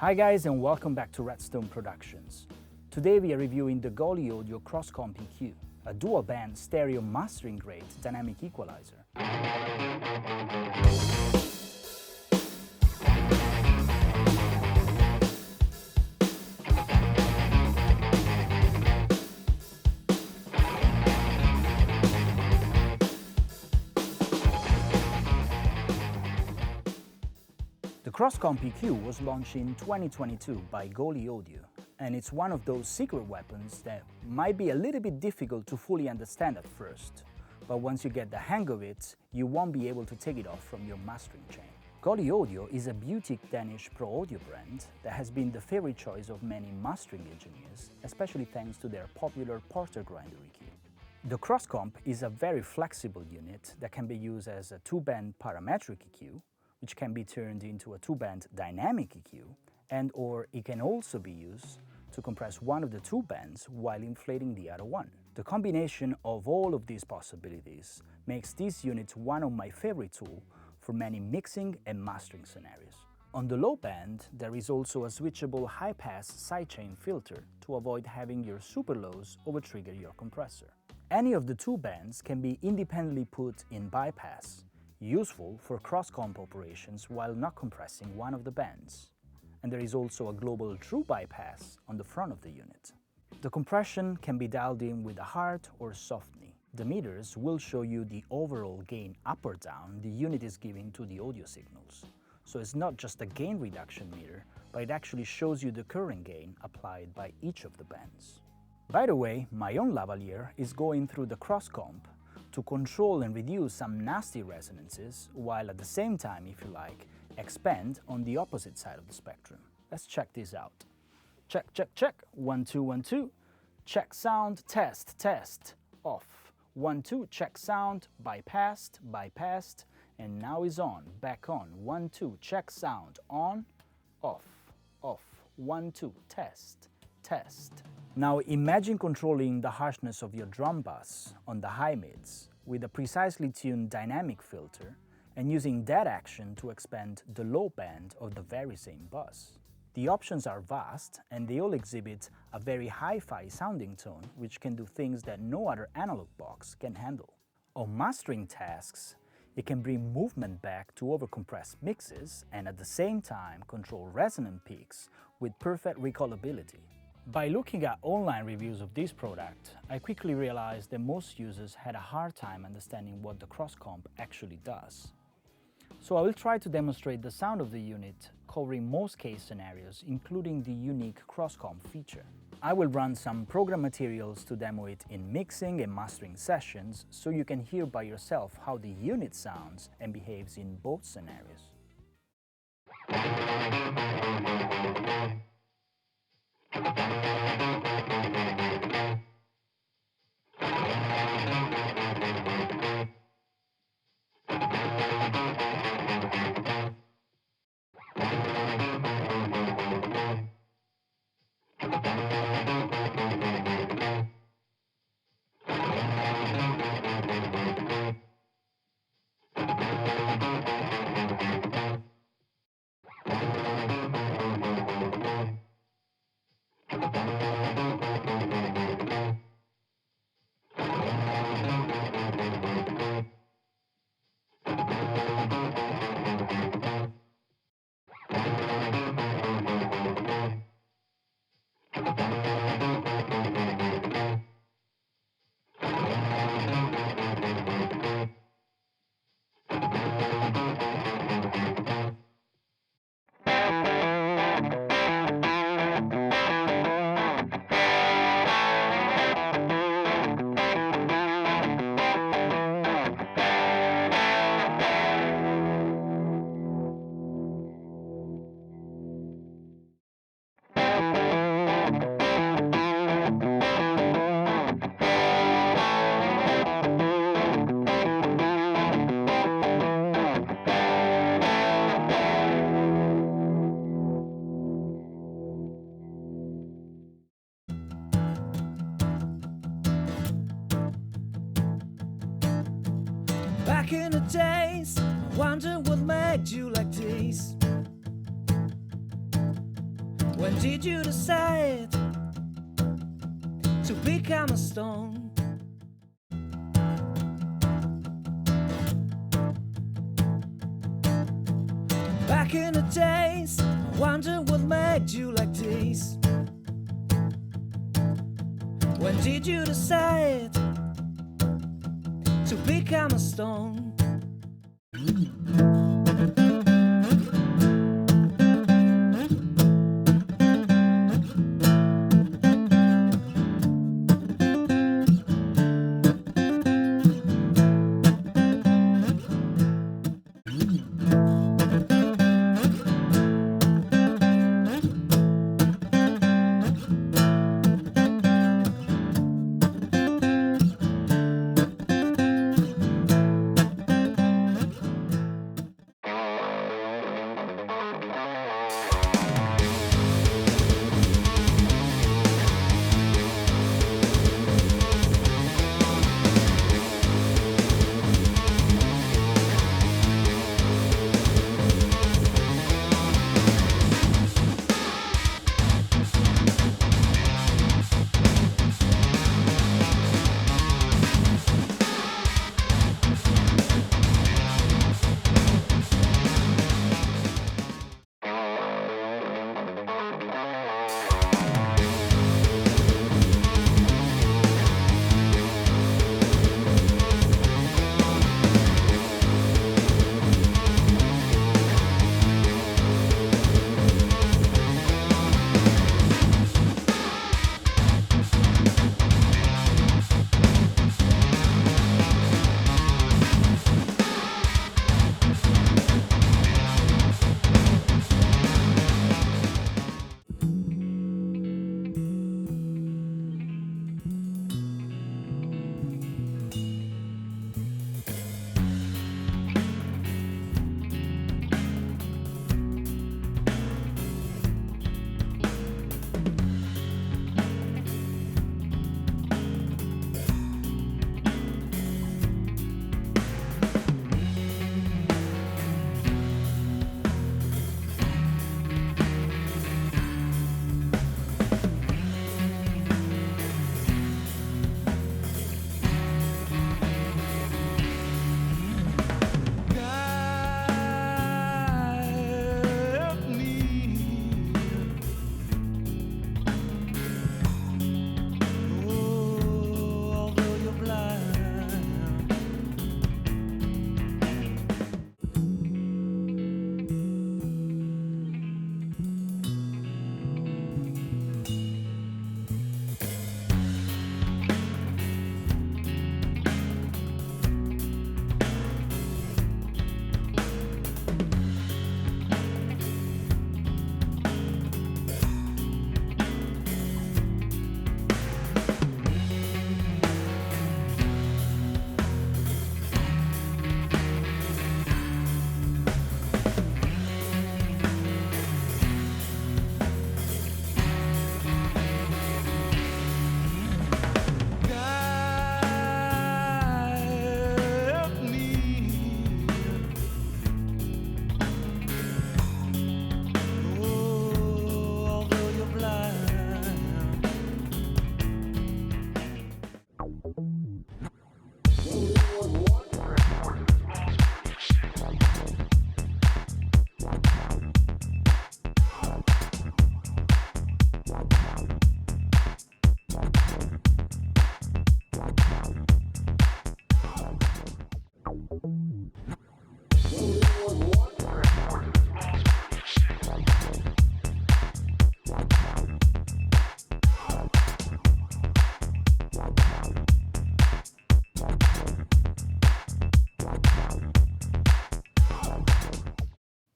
Hi guys, and welcome back to RedStone Productions. Today we are reviewing the Goly Audio CompEQ, a dual-band stereo mastering grade dynamic equalizer. The CompEQ was launched in 2022 by Goly Audio, and it's one of those secret weapons that might be a little bit difficult to fully understand at first, but once you get the hang of it, you won't be able to take it off from your mastering chain. Goly Audio is a boutique Danish pro audio brand that has been the favorite choice of many mastering engineers, especially thanks to their popular Porter grinder EQ. The CompEQ is a very flexible unit that can be used as a two-band parametric EQ, which can be turned into a two-band dynamic EQ, and/or it can also be used to compress one of the two bands while inflating the other one. The combination of all of these possibilities makes this unit one of my favorite tools for many mixing and mastering scenarios. On the low band, there is also a switchable high-pass sidechain filter to avoid having your super lows over-trigger your compressor. Any of the two bands can be independently put in bypass, useful for cross-comp operations while not compressing one of the bands. And there is also a global true bypass on the front of the unit. The compression can be dialed in with a hard or soft knee. The meters will show you the overall gain up or down the unit is giving to the audio signals. So it's not just a gain reduction meter, but it actually shows you the current gain applied by each of the bands. By the way, my own lavalier is going through the cross-comp to control and reduce some nasty resonances, while at the same time, if you like, expand on the opposite side of the spectrum. Let's check this out. Check, check, check. 1, 2, 1, 2. Check sound, test, test, off. 1, 2, check sound, bypassed, bypassed, and now is on, back on. 1, 2, check sound, on, off, off. 1, 2, test, test. Now imagine controlling the harshness of your drum bass on the high mids with a precisely tuned dynamic filter and using that action to expand the low band of the very same bass. The options are vast and they all exhibit a very hi-fi sounding tone which can do things that no other analog box can handle. On mastering tasks, it can bring movement back to overcompressed mixes and at the same time control resonant peaks with perfect recallability. By looking at online reviews of this product, I quickly realized that most users had a hard time understanding what the CompEQ actually does. So I will try to demonstrate the sound of the unit, covering most case scenarios, including the unique CompEQ feature. I will run some program materials to demo it in mixing and mastering sessions, so you can hear by yourself how the unit sounds and behaves in both scenarios. Back in the days, I wonder what made you like this. When did you decide to become a stone? Back in the days, I wonder what made you like this. When did you decide to become a stone?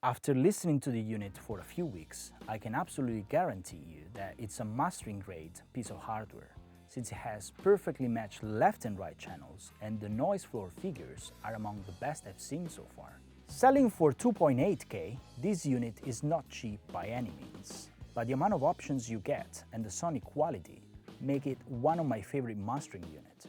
After listening to the unit for a few weeks, I can absolutely guarantee you that it's a mastering grade piece of hardware, since it has perfectly matched left and right channels and the noise floor figures are among the best I've seen so far. Selling for 2.8K, this unit is not cheap by any means, but the amount of options you get and the sonic quality make it one of my favorite mastering units.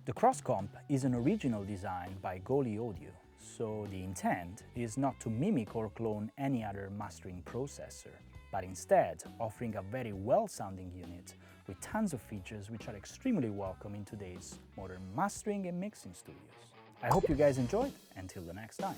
The Cross Comp is an original design by Goly Audio, so the intent is not to mimic or clone any other mastering processor, but instead offering a very well-sounding unit with tons of features which are extremely welcome in today's modern mastering and mixing studios. I hope you guys enjoyed. Until the next time.